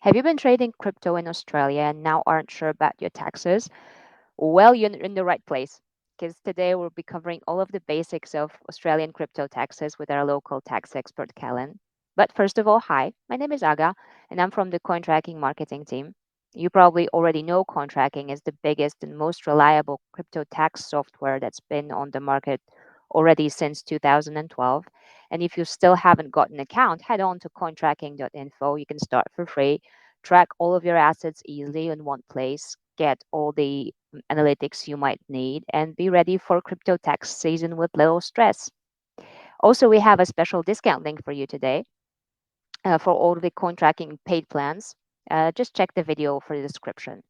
Have you been trading crypto in Australia and now aren't sure about your taxes? Well, you're in the right place because today we'll be covering all of the basics of Australian crypto taxes with our local tax expert, Callan. But first of all, hi, my name is Aga and I'm from the CoinTracking marketing team. You probably already know CoinTracking is the biggest and most reliable crypto tax software that's been on the market already since 2012. And if you still haven't got an account, head on to cointracking.info. You can start for free, track all of your assets easily in one place, get all the analytics you might need, and be ready for crypto tax season with little stress. Also, we have a special discount link for you today for all the coin tracking paid plans. Just check the video for the description.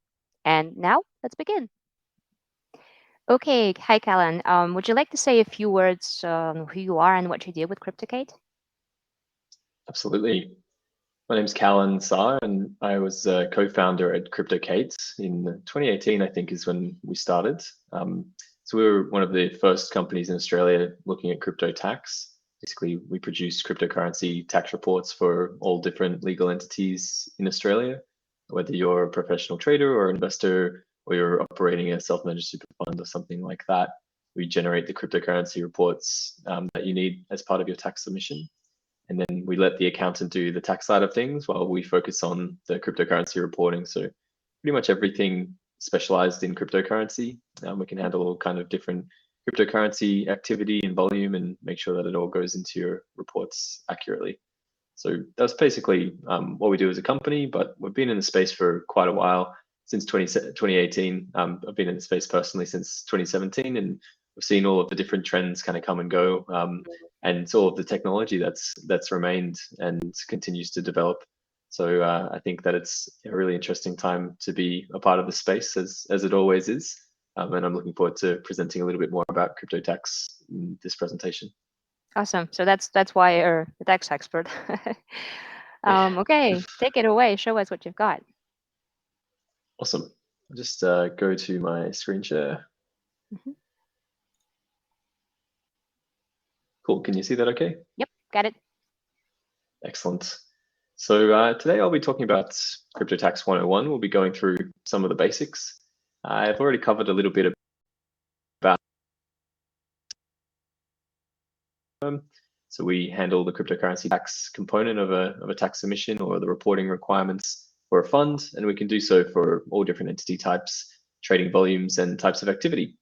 And now let's begin. Okay, hi Callan. Would you like to say a few words on who you are and what you do with CryptoCate? Absolutely. My name's Callan Sarre, and I was a co-founder at CryptoCate in 2018, I think is when we started. So we were one of the first companies in Australia looking at crypto tax. Basically, we produce cryptocurrency tax reports for all different legal entities in Australia, whether you're a professional trader or investor, or you're operating a self-managed super fund or something like that. We generate the cryptocurrency reports that you need as part of your tax submission. And then we let the accountant do the tax side of things while we focus on the cryptocurrency reporting. So pretty much everything specialized in cryptocurrency. We can handle all kind of different cryptocurrency activity and volume and make sure that it all goes into your reports accurately. So that's basically what we do as a company, but we've been in the space for quite a while, since 2018. I've been in the space personally since 2017, and we've seen all of the different trends kind of come and go, and it's all of the technology that's remained and continues to develop. So I think that it's a really interesting time to be a part of the space, as it always is. And I'm looking forward to presenting a little bit more about crypto tax in this presentation. Awesome. So that's why you're the tax expert. Yeah, Okay, take it away. Show us what you've got. awesome. I'll just go to my screen share. Mhm. Cool. Can you see that okay? Yep, got it. Excellent. So today I'll be talking about Crypto Tax 101. We'll be going through some of the basics. I've already covered a little bit about so we handle the cryptocurrency tax component of a tax submission or the reporting requirements for a fund, and we can do so for all different entity types, trading volumes, and types of activity.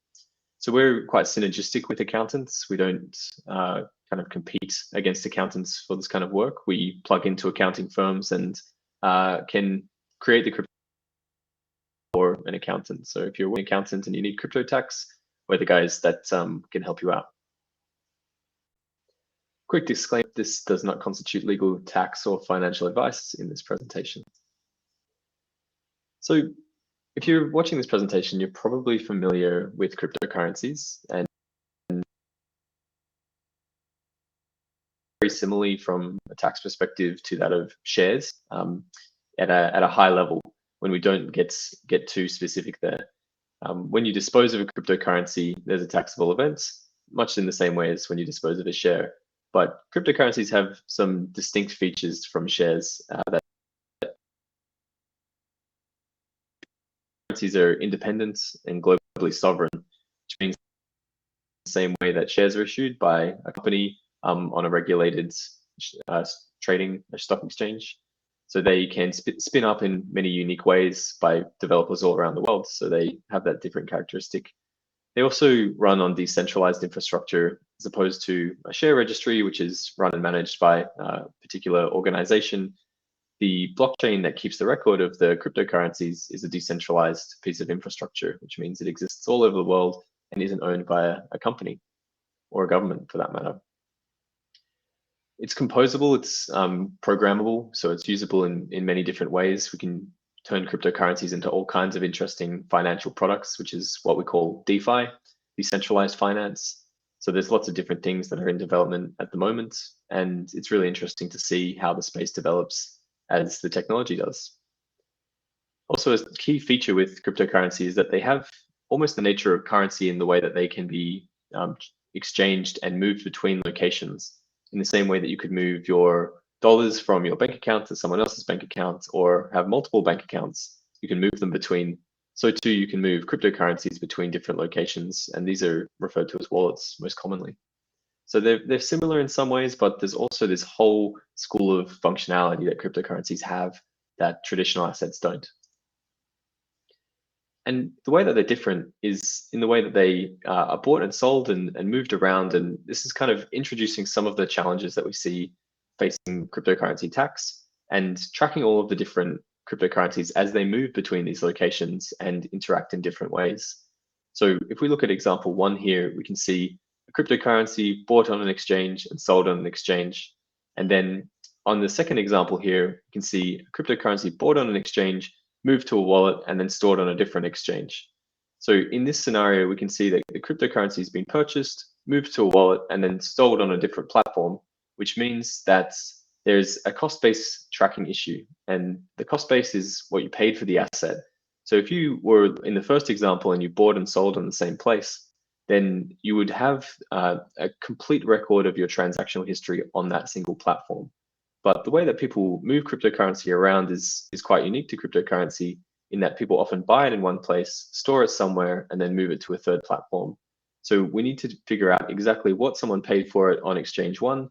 So we're quite synergistic with accountants. We don't kind of compete against accountants for this kind of work. We plug into accounting firms and can create the crypto for an accountant. So if you're an accountant and you need crypto tax, we're the guys that can help you out. Quick disclaimer, this does not constitute legal, tax, or financial advice in this presentation. So if you're watching this presentation, you're probably familiar with cryptocurrencies, and very similarly from a tax perspective to that of shares at a high level when we don't get too specific there. When you dispose of a cryptocurrency, there's a taxable event, much in the same way as when you dispose of a share. But cryptocurrencies have some distinct features from shares that currencies are independent and globally sovereign, which means the same way that shares are issued by a company on a regulated trading stock exchange. So they can spin up in many unique ways by developers all around the world. So they have that different characteristic. They also run on decentralized infrastructure as opposed to a share registry, which is run and managed by a particular organization. The blockchain that keeps the record of the cryptocurrencies is a decentralized piece of infrastructure, which means it exists all over the world and isn't owned by a company or a government for that matter. It's composable, it's programmable, so it's usable in many different ways. We can turn cryptocurrencies into all kinds of interesting financial products, which is what we call DeFi, decentralized finance. So there's lots of different things that are in development at the moment, and it's really interesting to see how the space develops as the technology does. Also, a key feature with cryptocurrency is that they have almost the nature of currency in the way that they can be exchanged and moved between locations in the same way that you could move your dollars from your bank account to someone else's bank account, or have multiple bank accounts, you can move them between. So too, you can move cryptocurrencies between different locations, and these are referred to as wallets most commonly. So they're similar in some ways, but there's also this whole school of functionality that cryptocurrencies have that traditional assets don't. And the way that they're different is in the way that they are bought and sold and moved around. And this is kind of introducing some of the challenges that we see facing cryptocurrency tax and tracking all of the different cryptocurrencies as they move between these locations and interact in different ways. So if we look at example one here, we can see a cryptocurrency bought on an exchange and sold on an exchange. And then on the second example here, you can see a cryptocurrency bought on an exchange, moved to a wallet, and then stored on a different exchange. So in this scenario, we can see that the cryptocurrency has been purchased, moved to a wallet, and then stored on a different platform, which means that there's a cost-based tracking issue. And the cost base is what you paid for the asset. So if you were in the first example and you bought and sold on the same place, then you would have a complete record of your transactional history on that single platform. But the way that people move cryptocurrency around is quite unique to cryptocurrency in that people often buy it in one place, store it somewhere, and then move it to a third platform. So we need to figure out exactly what someone paid for it on exchange one.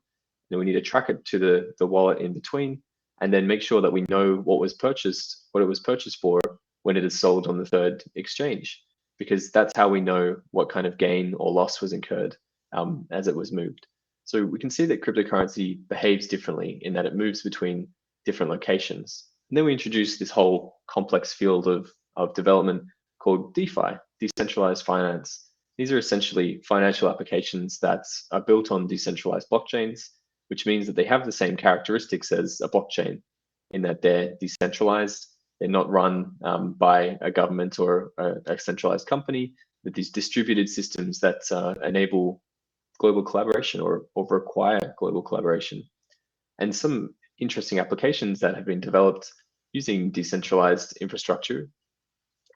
Then we need to track it to the wallet in between, and then make sure that we know what was purchased, what it was purchased for when it is sold on the third exchange, because that's how we know what kind of gain or loss was incurred as it was moved. So we can see that cryptocurrency behaves differently in that it moves between different locations. And then we introduce this whole complex field of development called DeFi, decentralized finance. These are essentially financial applications that are built on decentralized blockchains, which means that they have the same characteristics as a blockchain in that they're decentralized. They're not run by a government or a centralized company, but these distributed systems that enable global collaboration or require global collaboration. And some interesting applications that have been developed using decentralized infrastructure,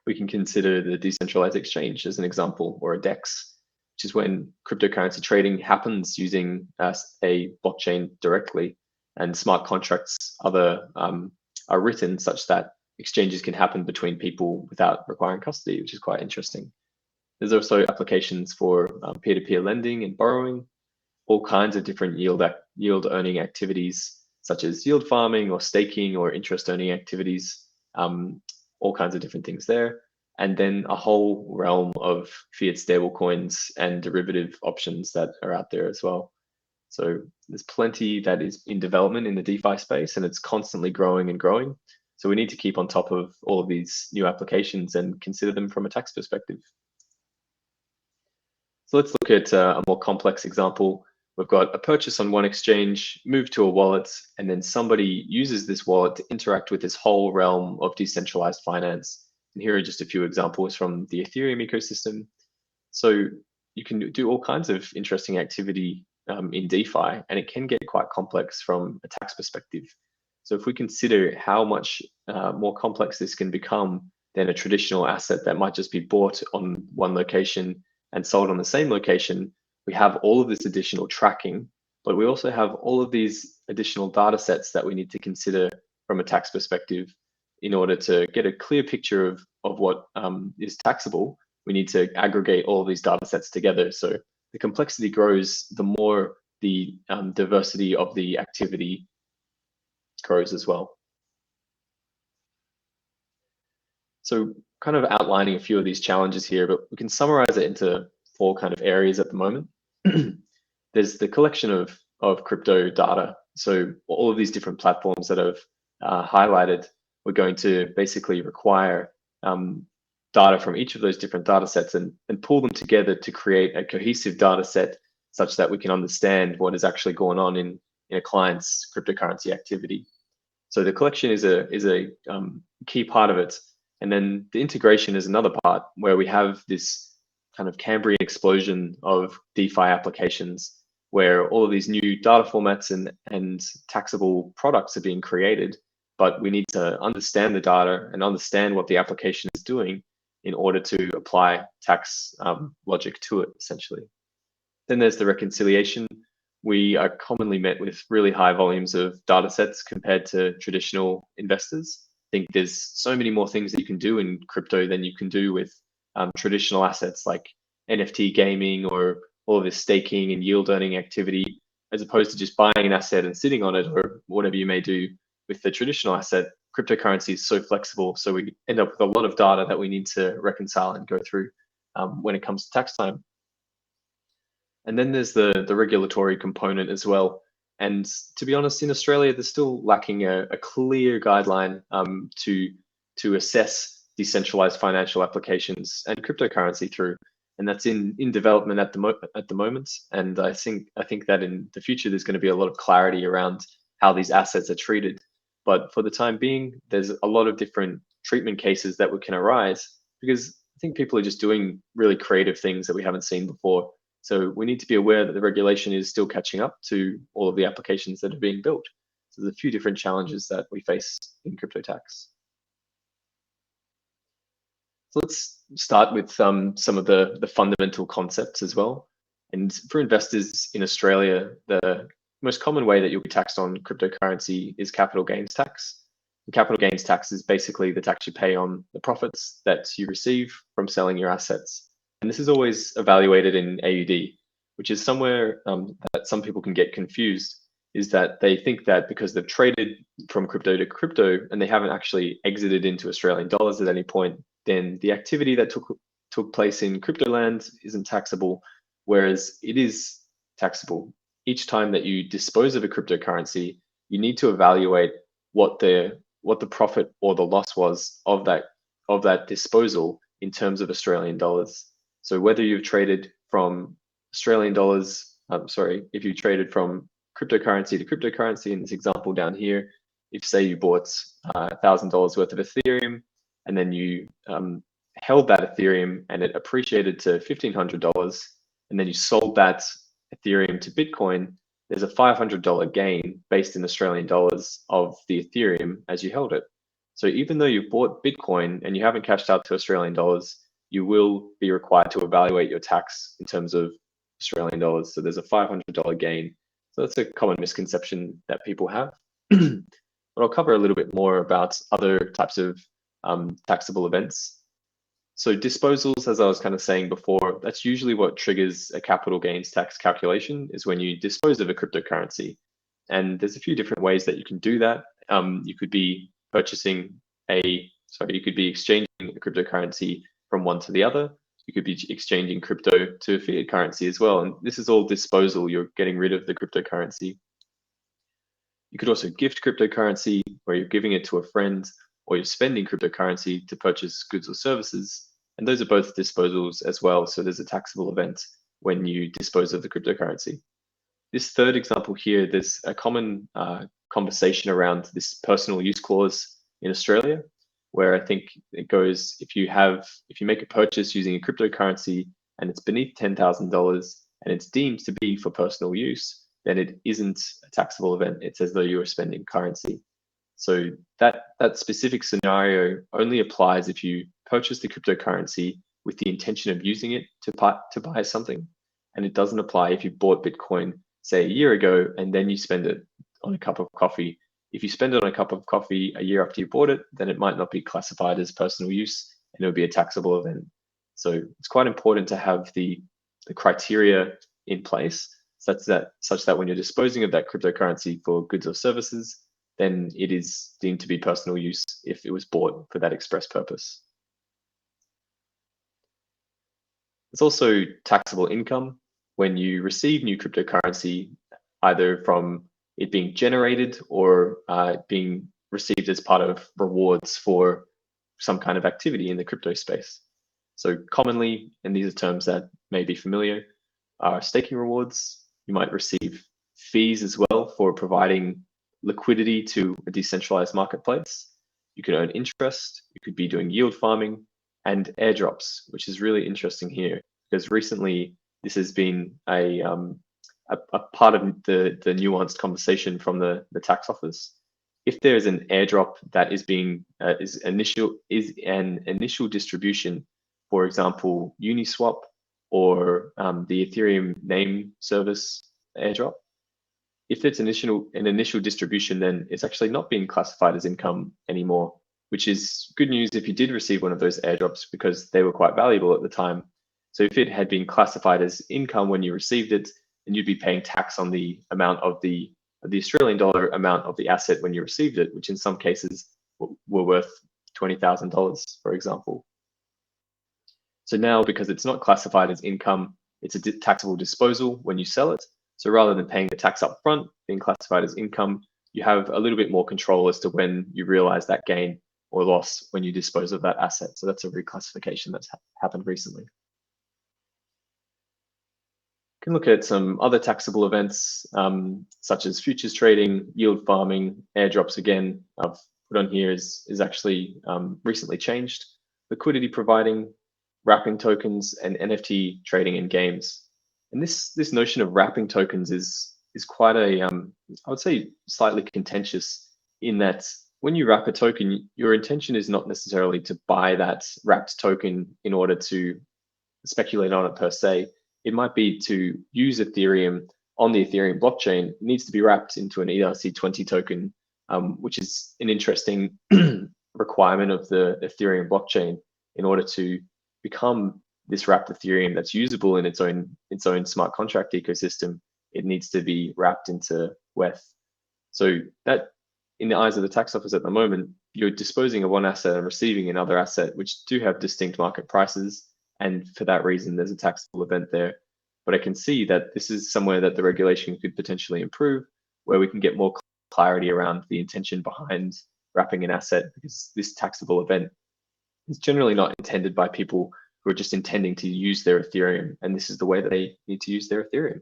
we can consider the decentralized exchange as an example, or a DEX, which is when cryptocurrency trading happens using a blockchain directly, and smart contracts are written such that exchanges can happen between people without requiring custody, which is quite interesting. There's also applications for peer-to-peer lending and borrowing, all kinds of different yield earning activities, such as yield farming or staking or interest earning activities, all kinds of different things there. And then a whole realm of fiat stablecoins and derivative options that are out there as well. So there's plenty that is in development in the DeFi space, and it's constantly growing and growing. So we need to keep on top of all of these new applications and consider them from a tax perspective. So let's look at a more complex example. We've got a purchase on one exchange, move to a wallet, and then somebody uses this wallet to interact with this whole realm of decentralized finance. And here are just a few examples from the Ethereum ecosystem. So you can do all kinds of interesting activity in DeFi, and it can get quite complex from a tax perspective. So if we consider how much more complex this can become than a traditional asset that might just be bought on one location and sold on the same location, we have all of this additional tracking, but we also have all of these additional data sets that we need to consider from a tax perspective in order to get a clear picture of what is taxable. We need to aggregate all of these data sets together. So the complexity grows the more the diversity of the activity grows as well. So kind of outlining a few of these challenges here, but we can summarize it into 4 kind of areas at the moment. There's the collection of crypto data. So all of these different platforms that I've highlighted, we're going to basically require data from each of those different data sets and pull them together to create a cohesive data set such that we can understand what is actually going on in a client's cryptocurrency activity. So the collection is a key part of it. And then the integration is another part where we have this kind of Cambrian explosion of DeFi applications where all of these new data formats and taxable products are being created. But we need to understand the data and understand what the application is doing in order to apply tax logic to it, essentially. Then there's the reconciliation, we are commonly met with really high volumes of data sets compared to traditional investors. I think there's so many more things that you can do in crypto than you can do with traditional assets like NFT gaming or all of this staking and yield earning activity, as opposed to just buying an asset and sitting on it or whatever you may do with the traditional asset. Cryptocurrency is so flexible, so we end up with a lot of data that we need to reconcile and go through when it comes to tax time. And then there's the regulatory component as well. And to be honest, in Australia, there's still lacking a clear guideline to assess decentralized financial applications and cryptocurrency through. And that's in development at the moment. And I think that in the future there's going to be a lot of clarity around how these assets are treated. But for the time being, there's a lot of different treatment cases that can arise because I think people are just doing really creative things that we haven't seen before. So we need to be aware that the regulation is still catching up to all of the applications that are being built. So there's a few different challenges that we face in crypto tax. So let's start with some of the fundamental concepts as well. And for investors in Australia, the most common way that you'll be taxed on cryptocurrency is capital gains tax. And capital gains tax is basically the tax you pay on the profits that you receive from selling your assets. And this is always evaluated in AUD, which is somewhere that some people can get confused, is that they think that because they've traded from crypto to crypto and they haven't actually exited into Australian dollars at any point, then the activity that took place in crypto land isn't taxable, whereas it is taxable. Each time that you dispose of a cryptocurrency, you need to evaluate what the profit or the loss was of that disposal in terms of Australian dollars. So whether you've traded from Australian dollars, if you traded from cryptocurrency to cryptocurrency in this example down here, if say you bought $1,000 worth of Ethereum and then you held that Ethereum and it appreciated to $1,500 and then you sold that Ethereum to Bitcoin, there's a $500 gain based in Australian dollars of the Ethereum as you held it. So even though you bought Bitcoin and you haven't cashed out to Australian dollars, you will be required to evaluate your tax in terms of Australian dollars. So there's a $500 gain. So that's a common misconception that people have. But I'll cover a little bit more about other types of taxable events. So disposals, as I was kind of saying before, that's usually what triggers a capital gains tax calculation, is when you dispose of a cryptocurrency. And there's a few different ways that you can do that. You could be you could be exchanging a cryptocurrency from one to the other. You could be exchanging crypto to fiat currency as well. And this is all disposal. You're getting rid of the cryptocurrency. You could also gift cryptocurrency, where you're giving it to a friend, or you're spending cryptocurrency to purchase goods or services. And those are both disposals as well. So there's a taxable event when you dispose of the cryptocurrency. This third example here, there's a common conversation around this personal use clause in Australia, where I think it goes, if you make a purchase using a cryptocurrency and it's beneath $10,000 and it's deemed to be for personal use, then it isn't a taxable event. It's as though you were spending currency. So that specific scenario only applies if you purchase the cryptocurrency with the intention of using it to buy something. And it doesn't apply if you bought Bitcoin, say, a year ago, and then you spend it on a cup of coffee. If you spend it on a cup of coffee a year after you bought it, then it might not be classified as personal use and it would be a taxable event. So it's quite important to have the criteria in place such that when you're disposing of that cryptocurrency for goods or services, then it is deemed to be personal use if it was bought for that express purpose. It's also taxable income when you receive new cryptocurrency, either from it being generated or being received as part of rewards for some kind of activity in the crypto space. So commonly, and these are terms that may be familiar, are staking rewards. You might receive fees as well for providing liquidity to a decentralized marketplace. You could earn interest. You could be doing yield farming and airdrops, which is really interesting here because recently this has been a part of the nuanced conversation from the tax office. If there is an airdrop that is an initial distribution, for example, Uniswap or the Ethereum name service airdrop, if it's an initial distribution, then it's actually not being classified as income anymore, which is good news if you did receive one of those airdrops because they were quite valuable at the time. So if it had been classified as income when you received it, then you'd be paying tax on the amount of the Australian dollar amount of the asset when you received it, which in some cases were worth $20,000, for example. So now, because it's not classified as income, it's a taxable disposal when you sell it. So rather than paying the tax up front, being classified as income, you have a little bit more control as to when you realize that gain or loss when you dispose of that asset. So that's a reclassification that's happened recently. You can look at some other taxable events, such as futures trading, yield farming, airdrops. Again, I've put on here is actually recently changed. Liquidity providing, wrapping tokens, and NFT trading in games. And this notion of wrapping tokens is quite a, I would say, slightly contentious, in that when you wrap a token, your intention is not necessarily to buy that wrapped token in order to speculate on it per se. It might be to use Ethereum on the Ethereum blockchain. It needs to be wrapped into an ERC20 token, which is an interesting requirement of the Ethereum blockchain in order to become this wrapped Ethereum that's usable in its own smart contract ecosystem. It needs to be wrapped into WETH. So that, in the eyes of the tax office at the moment, you're disposing of one asset and receiving another asset, which do have distinct market prices. And for that reason, there's a taxable event there. But I can see that this is somewhere that the regulation could potentially improve, where we can get more clarity around the intention behind wrapping an asset, because this taxable event is generally not intended by people who are just intending to use their Ethereum, and this is the way that they need to use their Ethereum.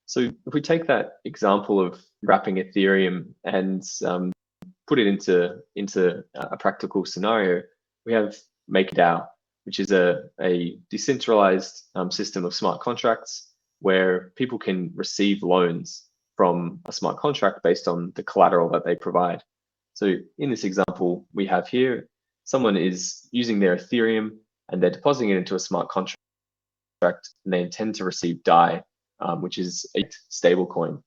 So if we take that example of wrapping Ethereum and put it into a practical scenario, we have MakerDAO, which is a decentralized system of smart contracts where people can receive loans from a smart contract based on the collateral that they provide. So in this example we have here, someone is using their Ethereum and they're depositing it into a smart contract, and they intend to receive DAI, which is a stable coin.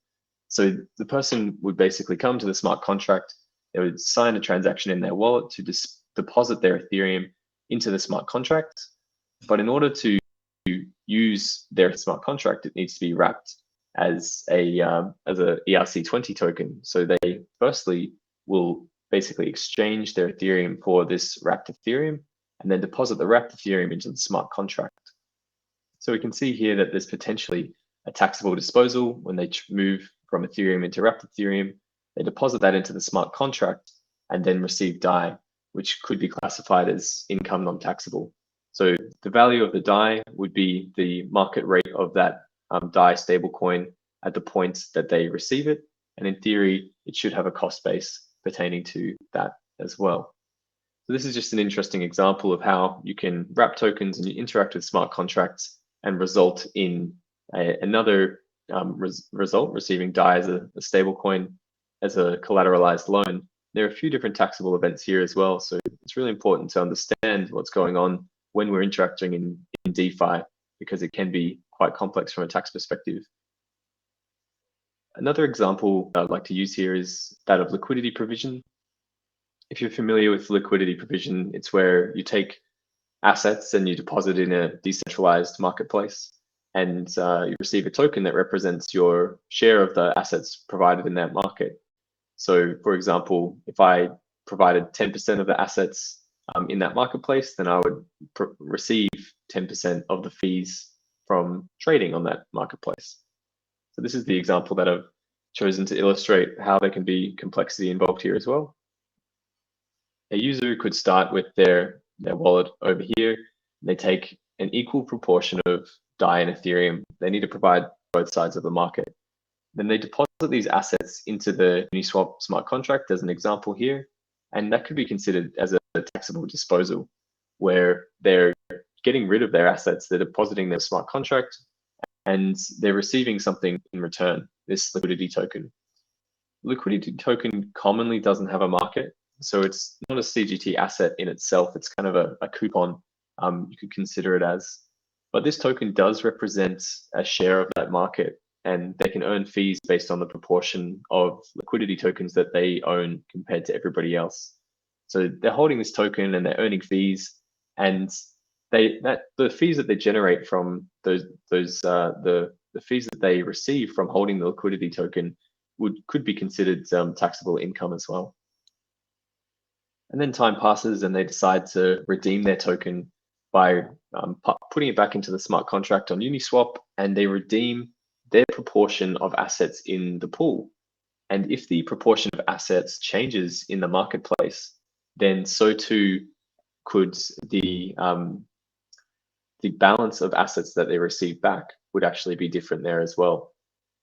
So the person would basically come to the smart contract, they would sign a transaction in their wallet to deposit their Ethereum into the smart contract. But in order to use their smart contract, it needs to be wrapped as a ERC20 token. So they firstly will basically exchange their Ethereum for this wrapped Ethereum, and then deposit the wrapped Ethereum into the smart contract. So we can see here that there's potentially a taxable disposal when they move from Ethereum into wrapped Ethereum. They deposit that into the smart contract and then receive DAI, which could be classified as income non-taxable. So the value of the DAI would be the market rate of that DAI stablecoin at the point that they receive it. And in theory, it should have a cost base pertaining to that as well. So this is just an interesting example of how you can wrap tokens and you interact with smart contracts and result in another result, receiving DAI as a stablecoin as a collateralized loan. There are a few different taxable events here as well. So it's really important to understand what's going on when we're interacting in DeFi, because it can be quite complex from a tax perspective. Another example I'd like to use here is that of liquidity provision. If you're familiar with liquidity provision, it's where you take assets and you deposit in a decentralized marketplace, and you receive a token that represents your share of the assets provided in that market. So for example, if I provided 10% of the assets in that marketplace, then I would receive 10% of the fees from trading on that marketplace. So this is the example that I've chosen to illustrate how there can be complexity involved here as well. A user could start with their wallet over here. They take an equal proportion of DAI and Ethereum. They need to provide both sides of the market. Then they deposit these assets into the Uniswap smart contract as an example here. And that could be considered as a taxable disposal, where they're getting rid of their assets, they're depositing their smart contract, and they're receiving something in return, this liquidity token. Liquidity token commonly doesn't have a market, so it's not a CGT asset in itself. It's kind of a coupon, you could consider it as. But this token does represent a share of that market. and they can earn fees based on the proportion of liquidity tokens that they own compared to everybody else. So they're holding this token and they're earning fees, and the fees that they generate from the fees that they receive from holding the liquidity token could be considered taxable income as well. And then time passes and they decide to redeem their token by putting it back into the smart contract on Uniswap, and they redeem their proportion of assets in the pool. And if the proportion of assets changes in the marketplace, then so too could the balance of assets that they receive back would actually be different there as well.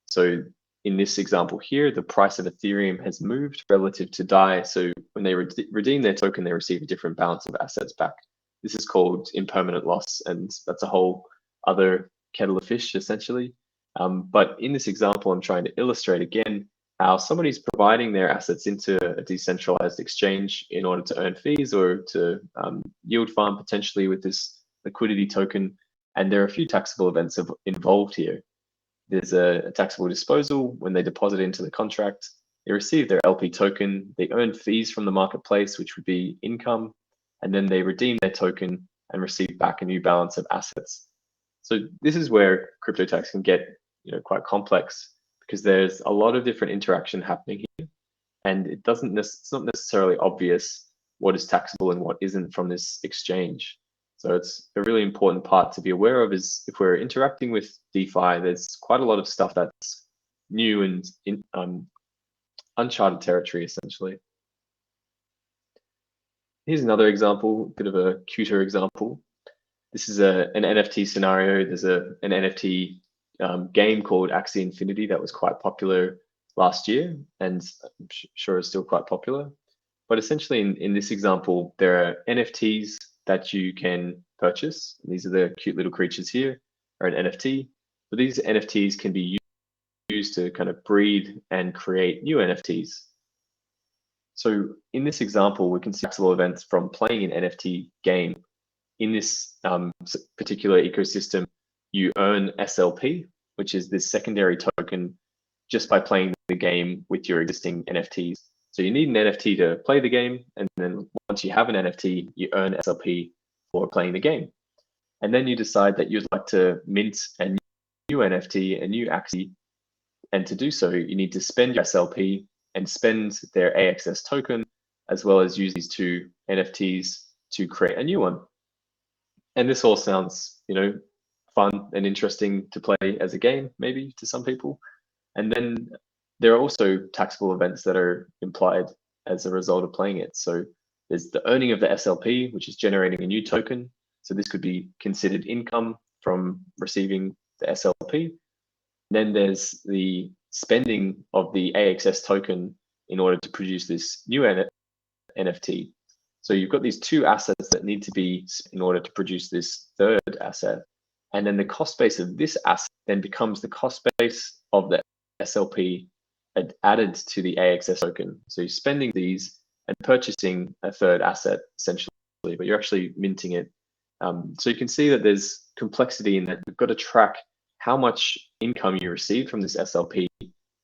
So in this example here, the price of Ethereum has moved relative to DAI. So when they redeem their token, they receive a different balance of assets back. This is called impermanent loss, and that's a whole other kettle of fish, essentially. But in this example, I'm trying to illustrate again how somebody's providing their assets into a decentralized exchange in order to earn fees or to yield farm potentially with this liquidity token. And there are a few taxable events involved here. There's a taxable disposal when they deposit into the contract. They receive their LP token. They earn fees from the marketplace, which would be income, and then they redeem their token and receive back a new balance of assets. So this is where crypto tax can get quite complex, because there's a lot of different interaction happening here, and it's not necessarily obvious what is taxable and what isn't from this exchange. So it's a really important part to be aware of, is if we're interacting with DeFi, there's quite a lot of stuff that's new and in uncharted territory, essentially. Here's another example, a bit of a cuter example. This is an NFT scenario. There's an NFT game called Axie Infinity that was quite popular last year, and I'm sure is still quite popular. But essentially in this example, there are NFTs that you can purchase. These are the cute little creatures here, are an NFT. But these NFTs can be used to kind of breed and create new NFTs. So in this example, we can see taxable events from playing an NFT game. In this particular ecosystem, you earn SLP, which is this secondary token, just by playing the game with your existing NFTs. So you need an NFT to play the game, and then once you have an NFT, you earn SLP for playing the game. And then you decide that you'd like to mint a new NFT, a new Axie, and to do so, you need to spend your SLP and spend their AXS token, as well as use these two NFTs to create a new one. And this all sounds, fun and interesting to play as a game, maybe to some people. And then there are also taxable events that are implied as a result of playing it. So there's the earning of the SLP, which is generating a new token. So this could be considered income from receiving the SLP. Then there's the spending of the AXS token in order to produce this new NFT. So you've got these two assets that need to be in order to produce this third asset. And then the cost base of this asset then becomes the cost base of the SLP added to the AXS token. So you're spending these and purchasing a third asset, essentially, but you're actually minting it. So you can see that there's complexity in that. You've got to track how much income you received from this SLP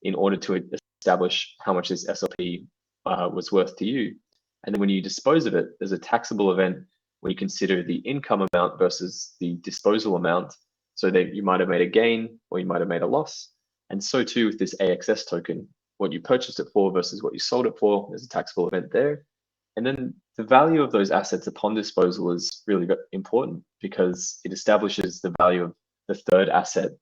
in order to establish how much this SLP was worth to you. And then when you dispose of it, there's a taxable event when you consider the income amount versus the disposal amount. So that you might have made a gain or you might have made a loss. And so too with this AXS token, what you purchased it for versus what you sold it for, there's a taxable event there. And then the value of those assets upon disposal is really important, because it establishes the value of the third asset.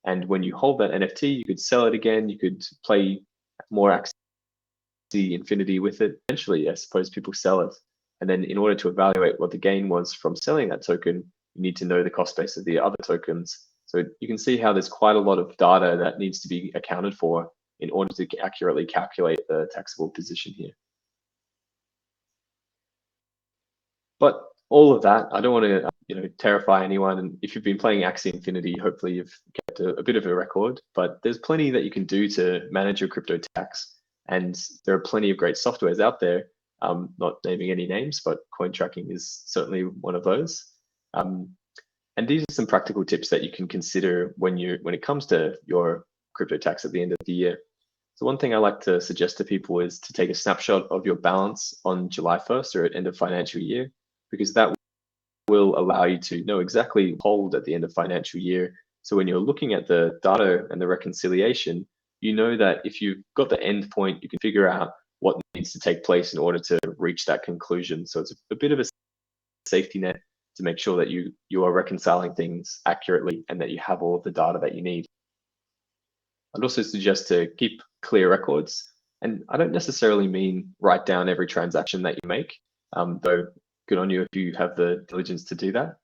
And when you hold that NFT, you could sell it again, you could play more Axie Infinity with it. Eventually, I suppose people sell it. And then in order to evaluate what the gain was from selling that token, you need to know the cost base of the other tokens. So you can see how there's quite a lot of data that needs to be accounted for in order to accurately calculate the taxable position here. But all of that, I don't want to terrify anyone. And if you've been playing Axie Infinity, hopefully you've kept a bit of a record. But there's plenty that you can do to manage your crypto tax. And there are plenty of great softwares out there. Not naming any names, but CoinTracking is certainly one of those. And these are some practical tips that you can consider when it comes to your crypto tax at the end of the year. So one thing I like to suggest to people is to take a snapshot of your balance on July 1st or at end of financial year, because that will allow you to know exactly hold at the end of financial year. So when you're looking at the data and the reconciliation, you know that if you've got the end point, you can figure out what needs to take place in order to reach that conclusion. So it's a bit of a safety net to make sure that you are reconciling things accurately and that you have all of the data that you need. I'd also suggest to keep clear records. And I don't necessarily mean write down every transaction that you make, though good on you if you have the diligence to do that.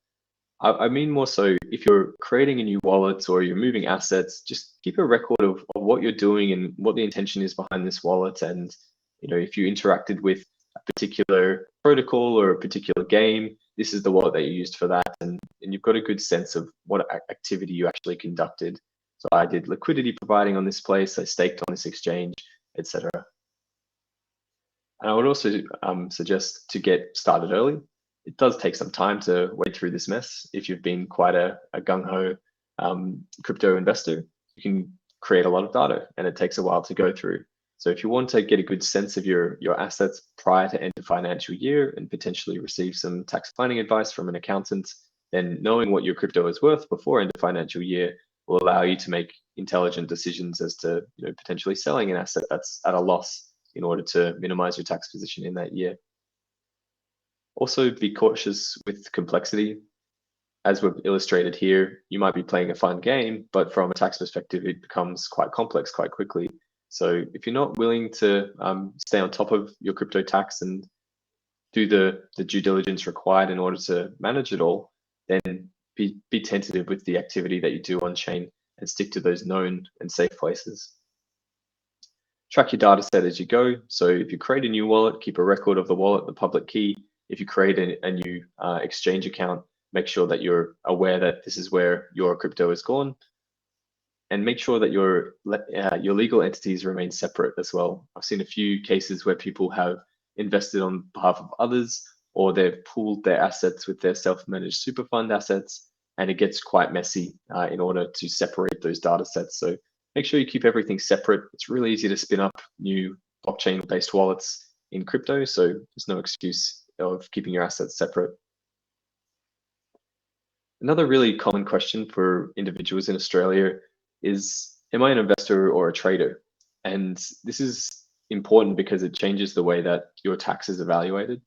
I mean more so if you're creating a new wallet or you're moving assets, just keep a record of what you're doing and what the intention is behind this wallet. And if you interacted with a particular protocol or a particular game, this is the wallet that you used for that. And you've got a good sense of what activity you actually conducted. So I did liquidity providing on this place, I staked on this exchange, etc. And I would also suggest to get started early. It does take some time to wade through this mess. If you've been quite a gung-ho crypto investor, you can create a lot of data and it takes a while to go through. So if you want to get a good sense of your assets prior to end of financial year and potentially receive some tax planning advice from an accountant, then knowing what your crypto is worth before end of financial year will allow you to make intelligent decisions as to potentially selling an asset that's at a loss in order to minimize your tax position in that year. Also, be cautious with complexity. As we've illustrated here, you might be playing a fun game, but from a tax perspective, it becomes quite complex quite quickly. So if you're not willing to stay on top of your crypto tax and do the due diligence required in order to manage it all, then be tentative with the activity that you do on chain and stick to those known and safe places. Track your data set as you go. So if you create a new wallet, keep a record of the wallet, the public key. If you create a new exchange account, make sure that you're aware that this is where your crypto is gone, and make sure that your legal entities remain separate as well. I've seen a few cases where people have invested on behalf of others, or they've pooled their assets with their self-managed super fund assets, and it gets quite messy in order to separate those data sets. So make sure you keep everything separate. It's really easy to spin up new blockchain-based wallets in crypto, so there's no excuse of keeping your assets separate. Another really common question for individuals in Australia is, am I an investor or a trader? And this is important because it changes the way that your tax is evaluated.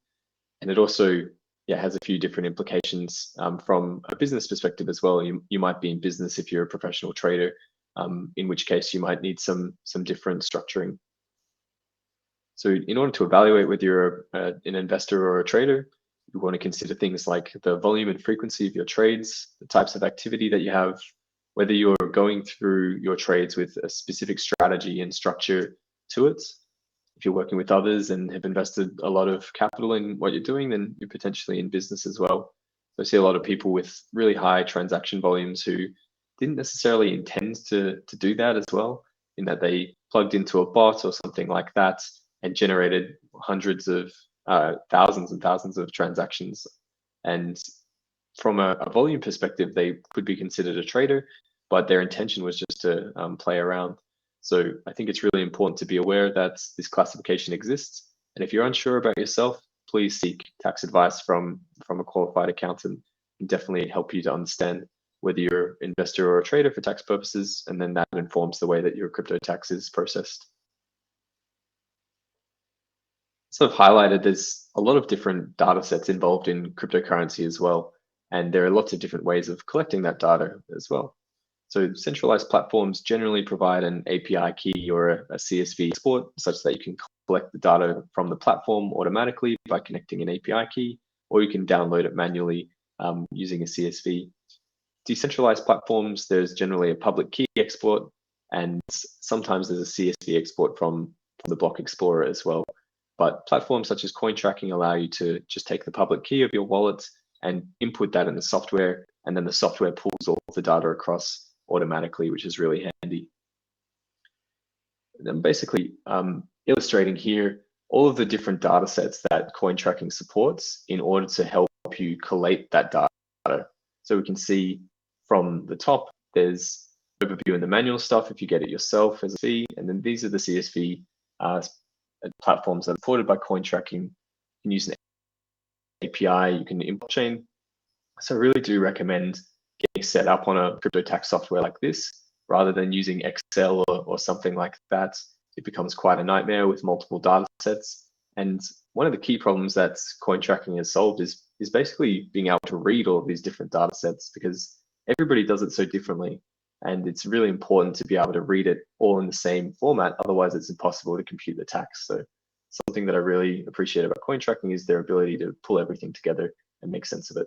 And it also has a few different implications from a business perspective as well. You might be in business if you're a professional trader, in which case you might need some different structuring. So in order to evaluate whether you're an investor or a trader, you want to consider things like the volume and frequency of your trades, the types of activity that you have, whether you're going through your trades with a specific strategy and structure to it. If you're working with others and have invested a lot of capital in what you're doing, then you're potentially in business as well. So I see a lot of people with really high transaction volumes who didn't necessarily intend to do that as well, in that they plugged into a bot or something like that and generated hundreds of thousands and thousands of transactions. And from a volume perspective, they could be considered a trader, but their intention was just to play around. So I think it's really important to be aware that this classification exists. And if you're unsure about yourself, please seek tax advice from a qualified accountant and definitely help you to understand whether you're an investor or a trader for tax purposes, and then that informs the way that your crypto tax is processed. So I've highlighted there's a lot of different data sets involved in cryptocurrency as well, and there are lots of different ways of collecting that data as well. So centralized platforms generally provide an API key or a CSV export such that you can collect the data from the platform automatically by connecting an API key, or you can download it manually using a CSV. Decentralized platforms, there's generally a public key export, and sometimes there's a CSV export from the block explorer as well. But platforms such as CoinTracking allow you to just take the public key of your wallet and input that in the software, and then the software pulls all the data across automatically, which is really handy. And I'm basically illustrating here all of the different data sets that CoinTracking supports in order to help you collate that data. So we can see from the top, there's overview and the manual stuff if you get it yourself as a fee. And then these are the CSV platforms that are supported by CoinTracking. You can use an API, you can import chain. So I really do recommend getting set up on a crypto tax software like this rather than using Excel or something like that. It becomes quite a nightmare with multiple data sets. And one of the key problems that CoinTracking has solved is basically being able to read all of these different data sets, because everybody does it so differently. And it's really important to be able to read it all in the same format. Otherwise, it's impossible to compute the tax. So something that I really appreciate about CoinTracking is their ability to pull everything together and make sense of it.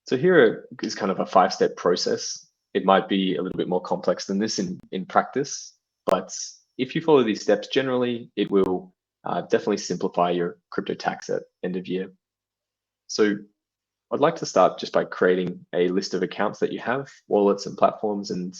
So here is kind of a 5-step process. It might be a little bit more complex than this in practice, but if you follow these steps generally, it will definitely simplify your crypto tax at end of year. So I'd like to start just by creating a list of accounts that you have, wallets and platforms, and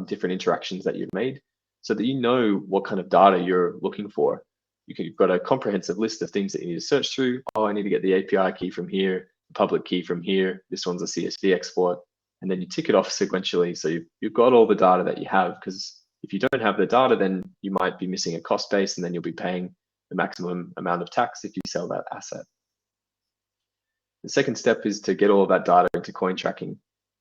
different interactions that you've made, so that you know what kind of data you're looking for. You've got a comprehensive list of things that you need to search through. Oh, I need to get the API key from here, the public key from here. This one's a CSV export. And then you tick it off sequentially. So you've got all the data that you have, because if you don't have the data, then you might be missing a cost base, and then you'll be paying the maximum amount of tax if you sell that asset. The second step is to get all of that data into CoinTracking,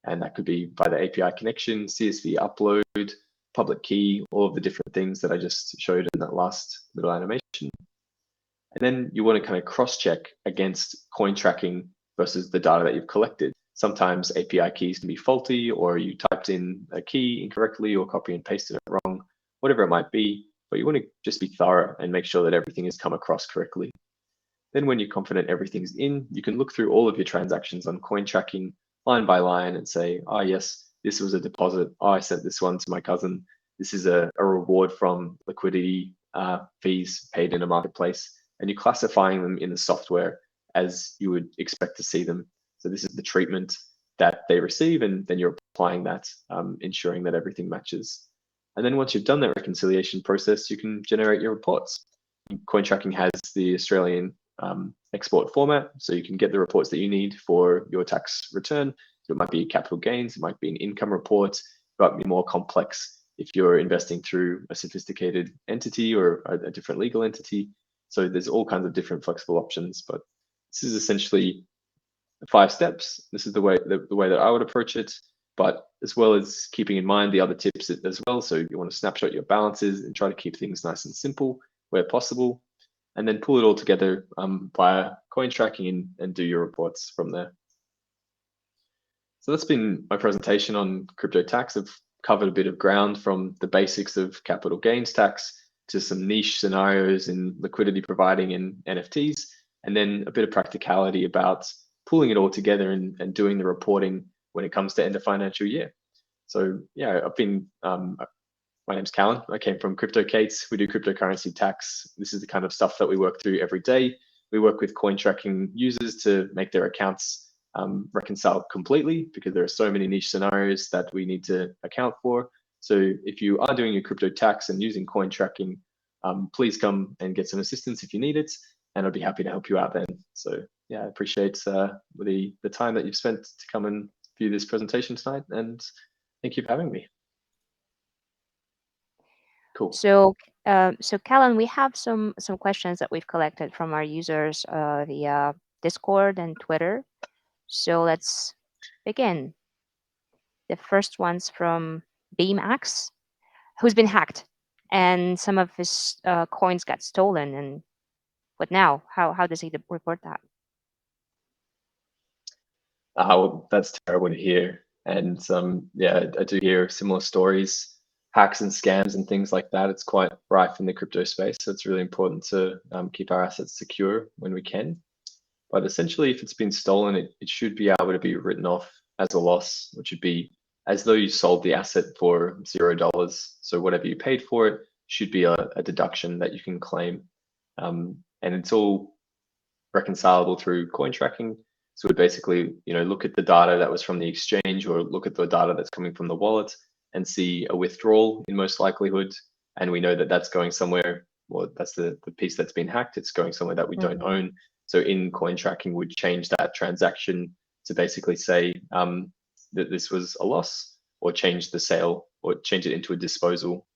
and that could be by the API connection, CSV upload, public key, all of the different things that I just showed in that last little animation. And then you want to kind of cross-check against CoinTracking versus the data that you've collected. Sometimes API keys can be faulty, or you typed in a key incorrectly or copy and pasted it wrong, whatever it might be, but you want to just be thorough and make sure that everything has come across correctly. Then when you're confident everything's in, you can look through all of your transactions on CoinTracking line by line and say, oh yes, this was a deposit. Oh, I sent this one to my cousin. This is a reward from liquidity fees paid in a marketplace. And you're classifying them in the software as you would expect to see them. So this is the treatment that they receive, and then you're applying that, ensuring that everything matches. And then once you've done that reconciliation process, you can generate your reports. CoinTracking has the Australian export format, so you can get the reports that you need for your tax return. So it might be capital gains, it might be an income report, it might be more complex if you're investing through a sophisticated entity or a different legal entity. So there's all kinds of different flexible options, but this is essentially 5 steps. This is the way that I would approach it, but as well as keeping in mind the other tips as well. So you want to snapshot your balances and try to keep things nice and simple where possible, and then pull it all together via CoinTracking and do your reports from there. So that's been my presentation on crypto tax. I've covered a bit of ground, from the basics of capital gains tax to some niche scenarios in liquidity providing in NFTs, and then a bit of practicality about pulling it all together and doing the reporting when it comes to end of financial year. So yeah, I've been my name's Callan. I came from CryptoKates. We do cryptocurrency tax. This is the kind of stuff that we work through every day. We work with CoinTracking users to make their accounts reconcile completely, because there are so many niche scenarios that we need to account for. So if you are doing your crypto tax and using CoinTracking, please come and get some assistance if you need it, and I'd be happy to help you out then. So yeah, I appreciate the time that you've spent to come and view this presentation tonight, and thank you for having me. Cool. So, Callan, we have some questions that we've collected from our users via Discord and Twitter. So let's begin. The first one's from BeamX, who's been hacked, and some of his coins got stolen. And what now? How does he report that? Well, that's terrible to hear. And yeah, I do hear similar stories, hacks and scams and things like that. It's quite rife in the crypto space. So it's really important to keep our assets secure when we can. But essentially, if it's been stolen, it should be able to be written off as a loss, which would be as though you sold the asset for $0. So whatever you paid for it should be a deduction that you can claim. And it's all reconcilable through CoinTracking. So we basically, look at the data that was from the exchange, or look at the data that's coming from the wallet, and see a withdrawal in most likelihood. And we know that that's going somewhere. Well, that's the piece that's been hacked. It's going somewhere that we don't own. So in CoinTracking, we'd change that transaction to basically say that this was a loss. or change the sale or change it into a disposal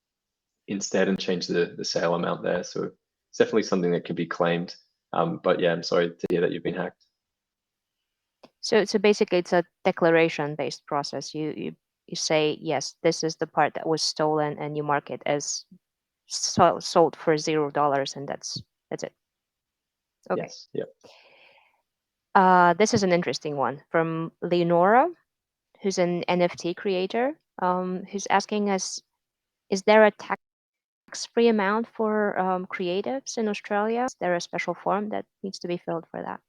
instead and change the sale amount there. So it's definitely something that can be claimed. But yeah, I'm sorry to hear that you've been hacked. So basically, it's a declaration-based process. You say, yes, this is the part that was stolen, and you mark it as sold for $0, and that's it. Okay. Yes. Yep. This is an interesting one from Leonora, who's an NFT creator, who's asking us, is there a tax-free amount for creatives in Australia? Is there a special form that needs to be filled for that?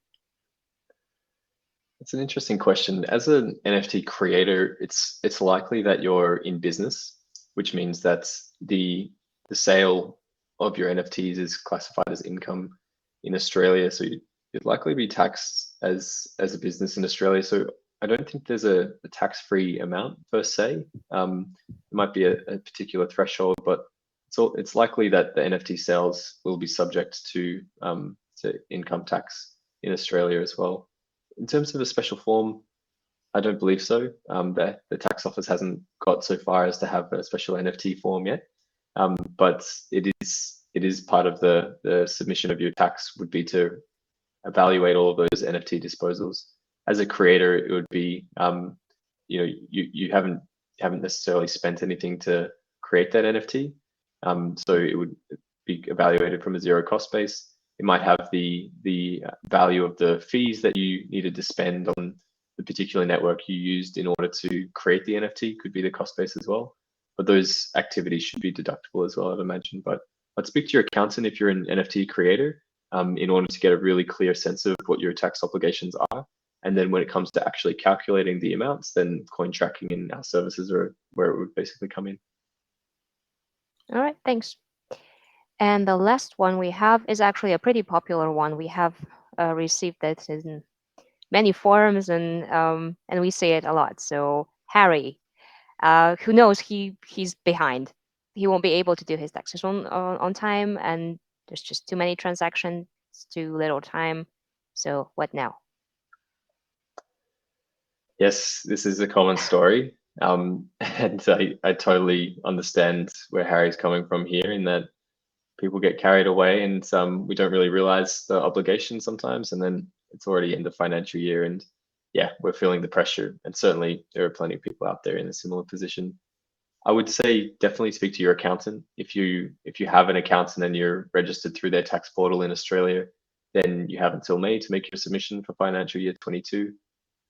It's an interesting question. As an NFT creator, it's likely that you're in business, which means that the sale of your NFTs is classified as income in Australia. So you'd likely be taxed as a business in Australia. So I don't think there's a tax-free amount per se. It might be a particular threshold, but it's likely that the NFT sales will be subject to income tax in Australia as well. In terms of a special form, I don't believe so. The tax office hasn't got so far as to have a special NFT form yet. But it is part of the submission of your tax would be to evaluate all of those NFT disposals. As a creator, it would be you haven't necessarily spent anything to create that NFT, so it would be evaluated from a zero cost base. It might have the value of the fees that you needed to spend on the particular network you used in order to create the NFT could be the cost base as well. But those activities should be deductible as well, I'd imagine. But I'd speak to your accountant if you're an NFT creator, in order to get a really clear sense of what your tax obligations are. And then when it comes to actually calculating the amounts, then CoinTracking and our services are where it would basically come in. All right, thanks. And the last one we have is actually a pretty popular one. We have received this in many forums, and we say it a lot. So Harry, who knows he's behind. He won't be able to do his taxes on time, and there's just too many transactions, too little time. So what now? Yes, this is a common story. And I totally understand where Harry's coming from here in that people get carried away and we don't really realize the obligation sometimes. And then it's already end of financial year. And yeah, we're feeling the pressure. And certainly there are plenty of people out there in a similar position. I would say definitely speak to your accountant. If you have an accountant and you're registered through their tax portal in Australia, then you have until May to make your submission for financial year 22.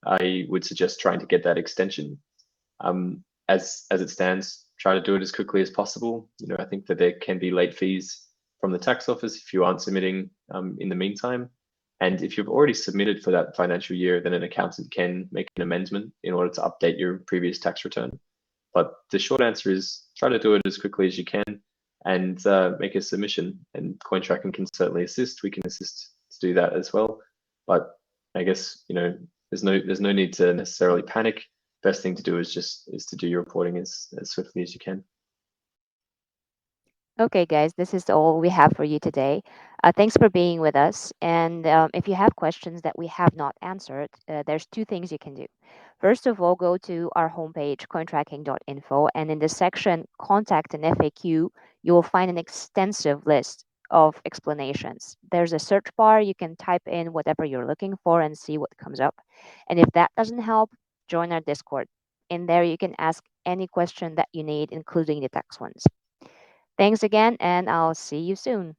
I would suggest trying to get that extension. As it stands, try to do it as quickly as possible. I think that there can be late fees from the tax office if you aren't submitting in the meantime. And if you've already submitted for that financial year, then an accountant can make an amendment in order to update your previous tax return. But the short answer is try to do it as quickly as you can and make a submission. And CoinTracking can certainly assist. We can assist to do that as well. But I guess there's no need to necessarily panic. Best thing to do is to do your reporting as swiftly as you can. Okay, guys, this is all we have for you today. Thanks for being with us. And if you have questions that we have not answered, there's two things you can do. First of all, go to our homepage, cointracking.info, and in the section Contact an FAQ, you will find an extensive list of explanations. There's a search bar. You can type in whatever you're looking for and see what comes up. And if that doesn't help, join our Discord. In there, you can ask any question that you need, including the tax ones. Thanks again, and I'll see you soon.